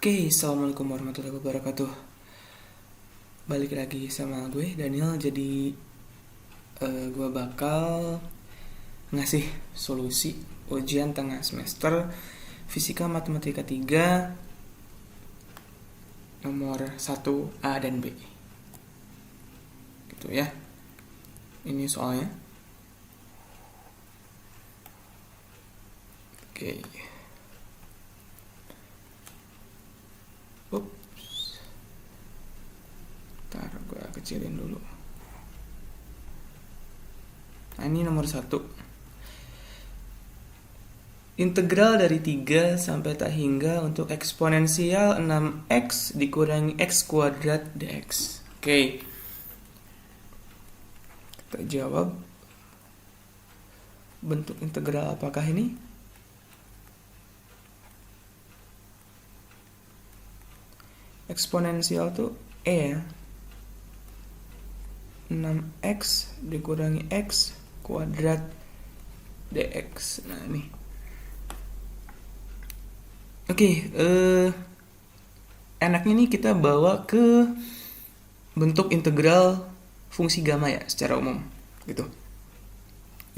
Oke, assalamualaikum warahmatullahi wabarakatuh. Balik lagi sama gue Daniel. Jadi gue bakal ngasih solusi ujian tengah semester Fisika Matematika 3 nomor 1A dan B. Gitu ya. Ini soalnya. Oke. Ups. Ntar gue kecilin dulu. Nah, ini nomor 1. Integral dari 3 sampai tak hingga untuk eksponensial 6x dikurangi x kuadrat dx. Oke. Kita jawab. Bentuk integral apakah ini? Eksponensial tuh E ya. 6x dikurangi x kuadrat dx. Nah ini. Oke, enaknya nih kita bawa ke bentuk integral fungsi gamma ya secara umum gitu.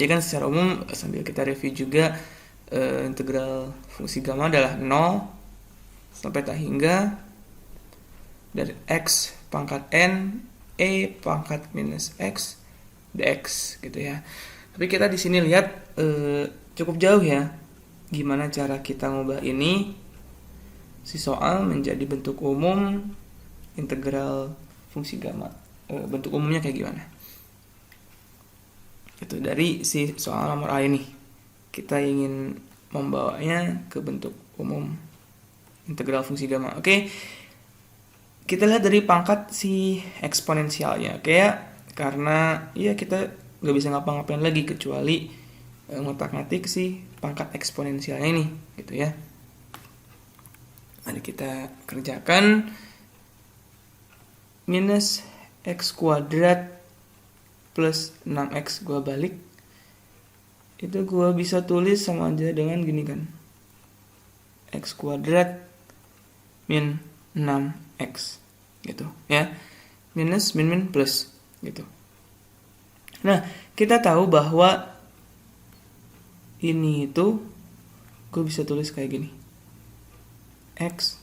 Ya kan secara umum sambil kita review juga integral fungsi gamma adalah 0 sampai tak hingga dari x pangkat n e pangkat minus x dx gitu ya. Tapi kita di sini lihat cukup jauh ya gimana cara kita ngubah ini si soal menjadi bentuk umum integral fungsi gamma. Bentuk umumnya kayak gimana? Itu dari si soal nomor A ini. Kita ingin membawanya ke bentuk umum integral fungsi gamma. Oke. Kita lihat dari pangkat si eksponensialnya. Kayak karena ya kita nggak bisa ngapa-ngapain lagi kecuali ngotak-ngatik si pangkat eksponensialnya ini gitu ya. Mari kita kerjakan. Minus x kuadrat plus 6x gue balik. Itu gue bisa tulis sama aja dengan gini kan. X kuadrat min 6x gitu ya. Minus min plus gitu. Nah, kita tahu bahwa ini itu gue bisa tulis kayak gini. X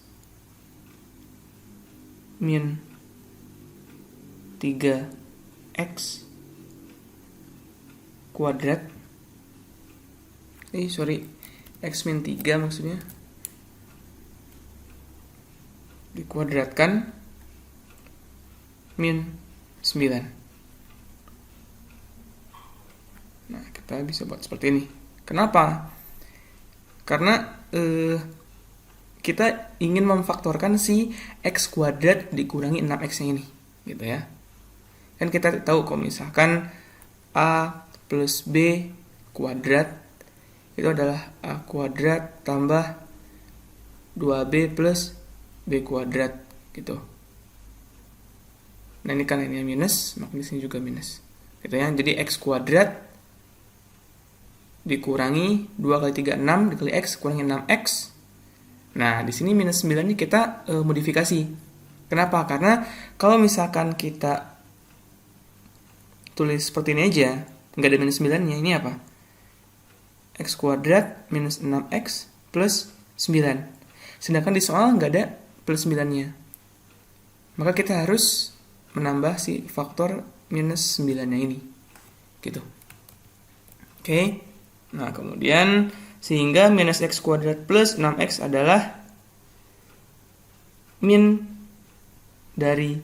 min 3x kuadrat. X min 3 maksudnya. Dikuadratkan min 9. Nah, kita bisa buat seperti ini. Kenapa? Karena kita ingin memfaktorkan si x kuadrat dikurangi 6x nya ini gitu ya. Kan kita tahu kalau misalkan a plus b kuadrat itu adalah a kuadrat tambah 2b plus b kuadrat gitu. Nah ini kan ini minus, maka di sini juga minus gitu ya. Jadi x kuadrat dikurangi 2 kali 3 6 dikali x kurangi 6x. Nah, di sini minus 9 ini kita modifikasi. Kenapa? Karena kalau misalkan kita tulis seperti ini aja, nggak ada minus 9-nya, ini apa? X kuadrat minus 6x plus 9. Sedangkan di soal nggak ada plus 9-nya. Maka kita harus menambah si faktor minus 9-nya ini. Gitu. Oke. Nah, kemudian sehingga minus x kuadrat plus 6x adalah min dari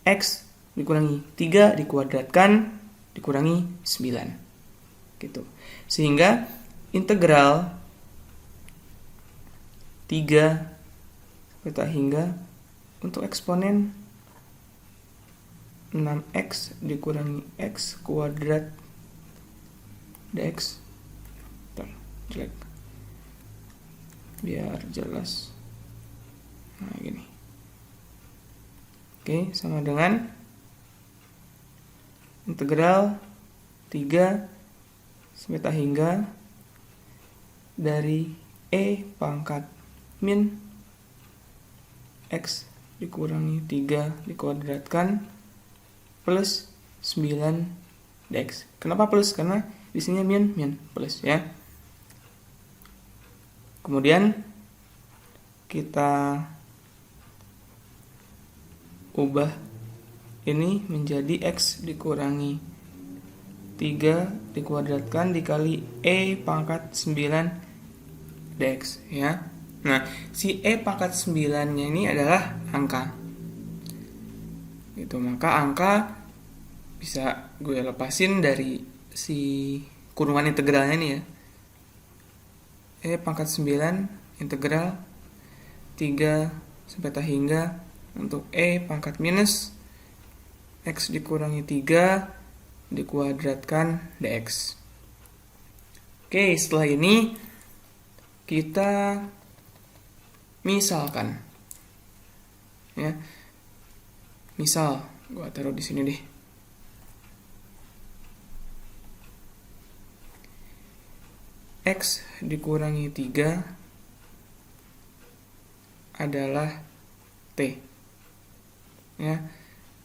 x dikurangi 3 dikuadratkan dikurangi 9. Gitu. Sehingga integral 3 kita hingga untuk eksponen 6x dikurangi x kuadrat dx. Jelek biar jelas. Nah gini. Oke, sama dengan integral 3 sampai tak hingga dari e pangkat min X dikurangi 3 dikuadratkan plus 9 dx. Kenapa plus? Karena di sini min plus ya. Kemudian kita ubah ini menjadi X dikurangi 3 dikuadratkan dikali E pangkat 9 dx ya. Nah, si E pangkat 9-nya ini adalah angka. Itu maka angka bisa gue lepasin dari si kurungan integralnya nih ya. E pangkat 9 integral 3 sampai tak hingga untuk E pangkat minus X dikurangi 3 dikuadratkan dx. Oke, setelah ini kita misalkan ya. Misal gua taruh di sini deh. X dikurangi 3 adalah T ya.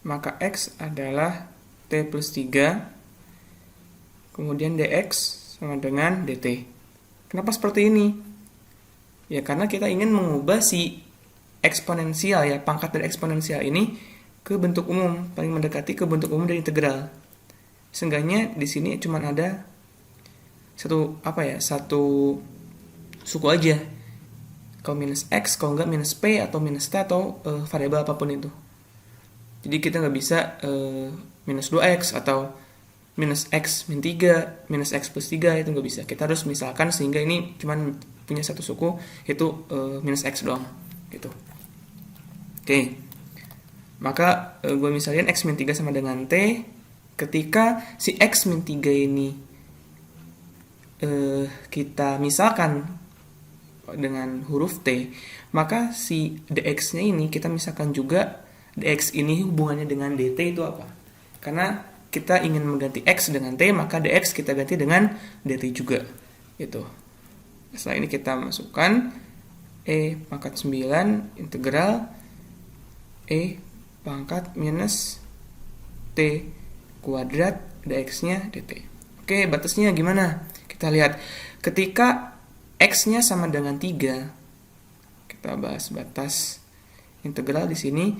Maka X adalah T plus 3 kemudian dx sama dengan dt. Kenapa seperti ini? Ya karena kita ingin mengubah si eksponensial ya, pangkat dari eksponensial ini ke bentuk umum, paling mendekati ke bentuk umum dari integral. Seenggaknya di sini cuma ada satu suku aja. Kalau minus x, kalau enggak minus p atau minus t atau variabel apapun itu. Jadi kita nggak bisa minus 2x atau minus x min 3, minus x plus 3 itu nggak bisa. Kita harus misalkan sehingga ini cuma punya satu suku yaitu minus x doang gitu. Oke. Maka gue misalin x min 3 sama dengan t ketika si x min 3 ini kita misalkan dengan huruf t, maka si dx-nya ini kita misalkan juga dx ini hubungannya dengan dt itu apa? Karena kita ingin mengganti x dengan t, maka dx kita ganti dengan dt juga gitu. Setelah ini kita masukkan E pangkat 9 integral E pangkat minus T kuadrat dx-nya dt. Oke, batasnya gimana? Kita lihat. Ketika x-nya sama dengan 3, kita bahas batas integral di sini.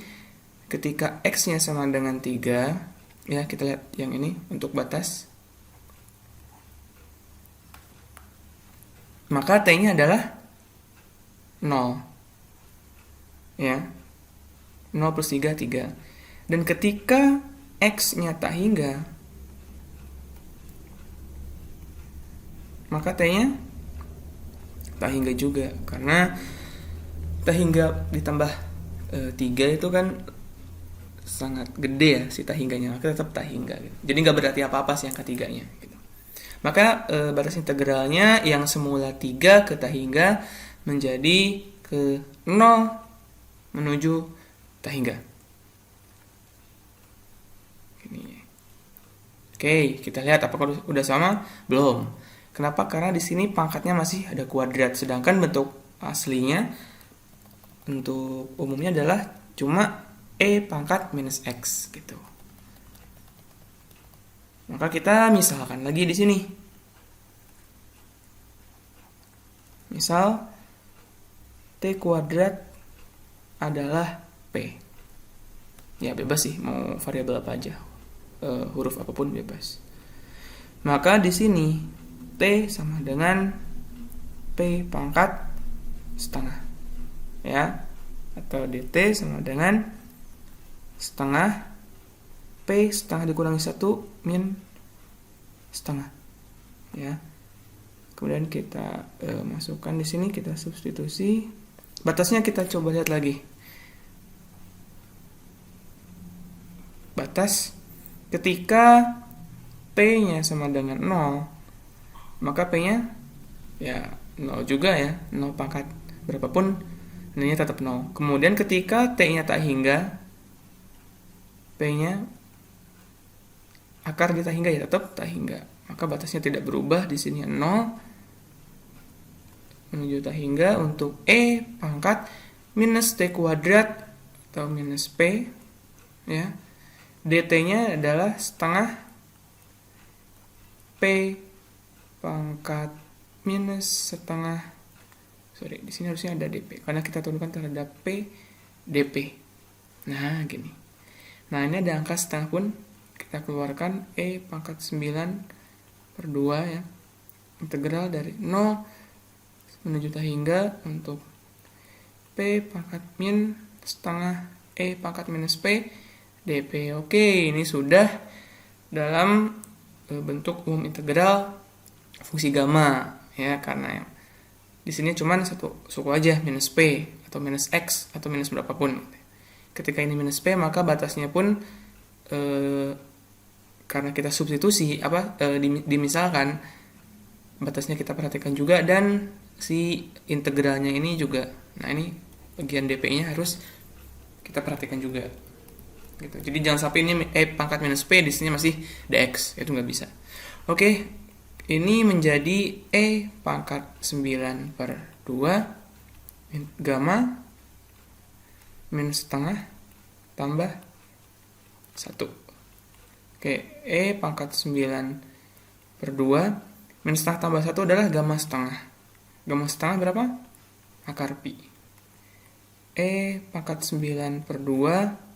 Ketika x-nya sama dengan 3, ya kita lihat yang ini untuk batas. Maka t-nya adalah 0. Ya. 0 plus 3, 3. Dan ketika x-nya tak hingga, maka t-nya tak hingga juga. Karena tak hingga ditambah 3 itu kan sangat gede ya si tak hingganya. Maka tetap tak hingga. Gitu. Jadi nggak berarti apa-apa sih yang ketiganya. Gitu. Maka batas integralnya yang semula 3 ke tak hingga menjadi ke 0 menuju tak hingga. Ini. Oke, kita lihat apakah udah sama? Belum. Kenapa? Karena di sini pangkatnya masih ada kuadrat, sedangkan bentuk aslinya, bentuk umumnya adalah cuma E pangkat minus X gitu. Maka kita misalkan lagi di sini. Misal T kuadrat adalah P. Ya bebas sih, mau variabel apa aja. Huruf apapun bebas. Maka di sini T sama dengan P pangkat setengah. Ya. Atau dt sama dengan setengah P setengah dikurangi 1 min setengah. Ya. Kemudian kita masukkan di sini, kita substitusi. Batasnya kita coba lihat lagi. Batas ketika P-nya sama dengan 0, maka P-nya ya 0 juga ya, 0 pangkat berapapun nilainya tetap 0. Kemudian ketika T-nya tak hingga, P-nya akar di tak hingga ya tetap tak hingga. Maka batasnya tidak berubah, di sini 0 menuju tak hingga untuk E pangkat minus T kuadrat atau minus P, ya. DT-nya adalah setengah P pangkat minus setengah, di sini harusnya ada DP, karena kita turunkan terhadap P DP. Nah, gini. Nah, ini ada angka setengah pun kita keluarkan E pangkat 9/2 ya. Integral dari 0 menuju hingga untuk P pangkat min setengah E pangkat minus P DP. Oke, ini sudah dalam bentuk umum integral fungsi gamma ya, karena di sini cuma satu suku aja, minus P atau minus X atau minus berapapun. Ketika ini minus P, maka batasnya pun karena kita substitusi dimisalkan, batasnya kita perhatikan juga, dan si integralnya ini juga. Nah, ini bagian DP-nya harus kita perhatikan juga. Gitu. Jadi jangan sampai ini E pangkat minus P di sini masih dx, itu nggak bisa. Oke, ini menjadi E pangkat 9/2 gamma minus setengah tambah 1. Oke, E pangkat 9/2 minus setengah tambah 1 adalah gamma setengah. Gamma setengah berapa? Akar pi. E pangkat 9/2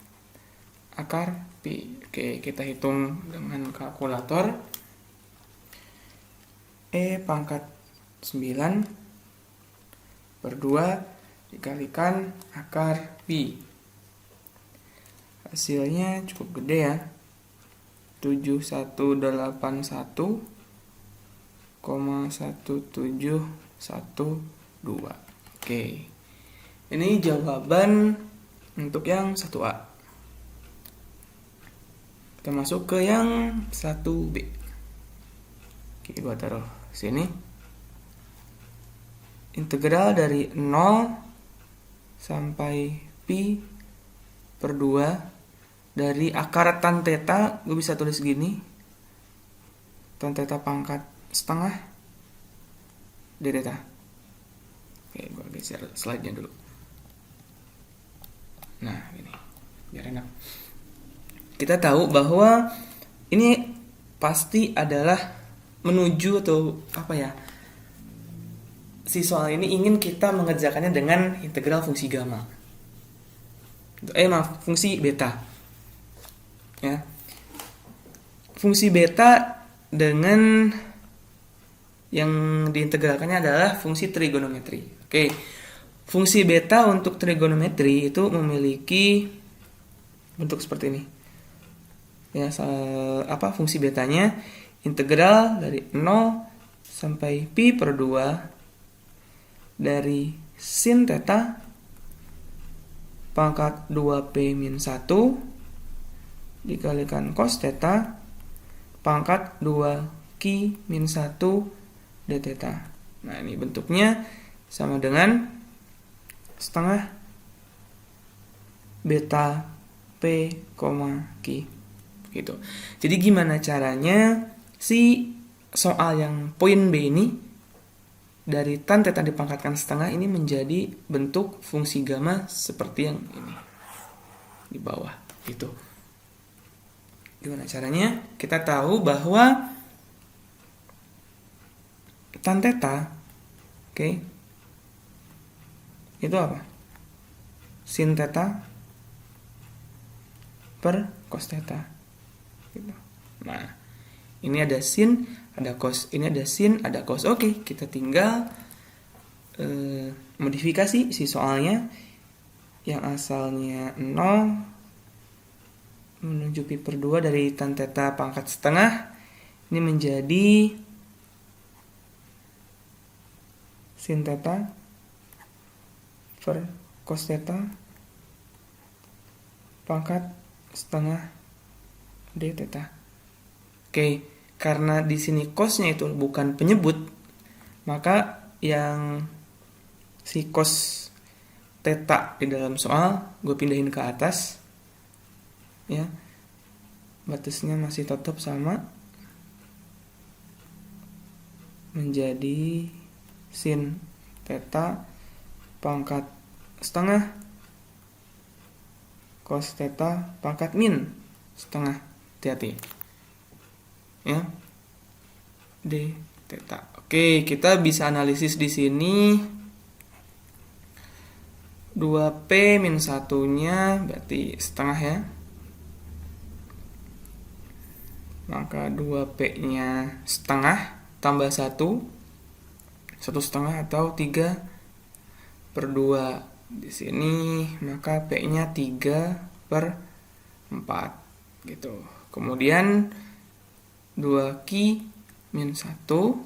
akar pi. Oke, kita hitung dengan kalkulator. E pangkat 9/2 dikalikan akar pi. Hasilnya cukup gede ya. 7181,1712. Oke. Ini jawaban untuk yang 1A. Kita masuk ke yang 1B. Oke, gua taruh sini. Integral dari 0 sampai pi per 2 dari akar tan theta, gue bisa tulis gini. Tan theta pangkat setengah d theta. Oke, gue geser slide-nya dulu. Nah, ini biar enak. Kita tahu bahwa ini pasti adalah menuju atau apa ya, si soal ini ingin kita mengerjakannya dengan integral fungsi gamma. Fungsi beta. Ya. Fungsi beta dengan yang diintegralkannya adalah fungsi trigonometri. Oke. Fungsi beta untuk trigonometri itu memiliki bentuk seperti ini. Ya, fungsi betanya integral dari 0 sampai pi per 2 dari sin theta pangkat 2p min 1 dikalikan cos theta pangkat 2 q min 1 d theta. Nah, ini bentuknya sama dengan setengah beta p, q gitu. Jadi gimana caranya si soal yang poin B ini dari tan theta dipangkatkan setengah ini menjadi bentuk fungsi gamma seperti yang ini di bawah gitu. Gimana caranya? Kita tahu bahwa tan theta, oke, itu apa? Sin theta per cos theta gitu. Nah, ini ada sin, ada cos, ini ada sin, ada cos. Oke, kita tinggal modifikasi si soalnya yang asalnya 0 menuju pi per 2 dari tan theta pangkat setengah ini menjadi sin theta per cos theta pangkat setengah d theta. Oke, karena di sini cosnya itu bukan penyebut, maka yang si cos theta di dalam soal gue pindahin ke atas, ya, batasnya masih tetap sama, menjadi sin theta pangkat setengah cos theta pangkat min setengah. Hati-hati. Ya. D theta. Oke, kita bisa analisis di sini 2P min 1-nya berarti setengah ya. Maka 2P-nya setengah tambah 1 setengah atau 3/2 di sini, maka P-nya 3/4 gitu. Kemudian 2Q min 1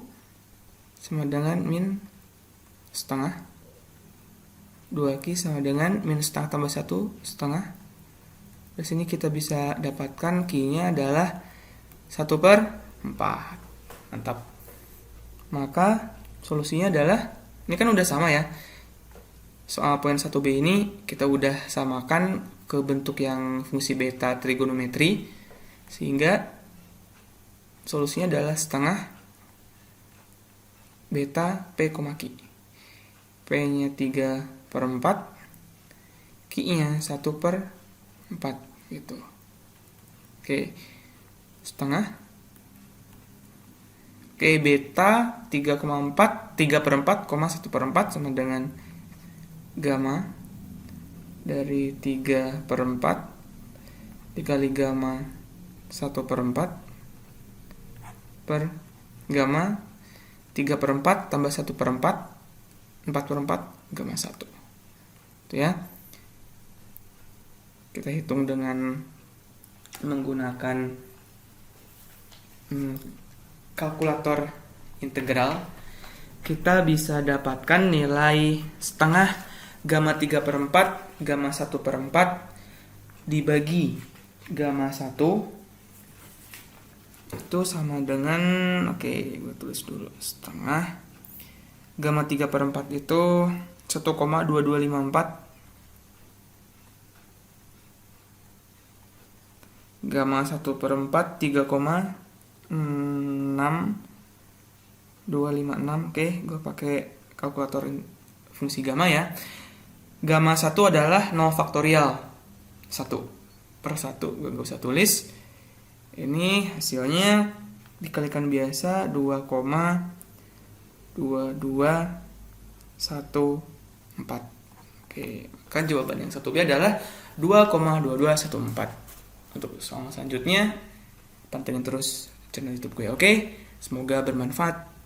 sama dengan min setengah. 2Q sama dengan min setengah tambah 1 setengah. Di sini kita bisa dapatkan Q-nya adalah 1/4. Mantap. Maka solusinya adalah, ini kan udah sama ya. Soal poin 1B ini kita udah samakan ke bentuk yang fungsi beta trigonometri, sehingga solusinya adalah setengah beta P, Q. P-nya 3/4, Q-nya 1/4 gitu. Oke, setengah. Oke, beta 3/4, 1/4 sama dengan gamma dari 3/4 dikali gamma 1/4 per gamma 3/4 tambah 1/4 4/4 gamma 1. Itu ya. Kita hitung dengan menggunakan kalkulator integral. Kita bisa dapatkan nilai setengah gamma 3/4 gamma 1/4 dibagi gamma 1 itu sama dengan, oke, gue tulis dulu, setengah gamma 3/4 itu 1,2254, gamma 1/4 3,6256. Oke, gue pakai kalkulator fungsi gamma ya. Gamma 1 adalah 0 faktorial 1/1, gue gak usah tulis. Ini hasilnya dikalikan biasa 2,2214. Oke, kan jawaban yang 1B adalah 2,2214. Untuk soal selanjutnya, pantengin terus channel YouTube gue. Oke, semoga bermanfaat.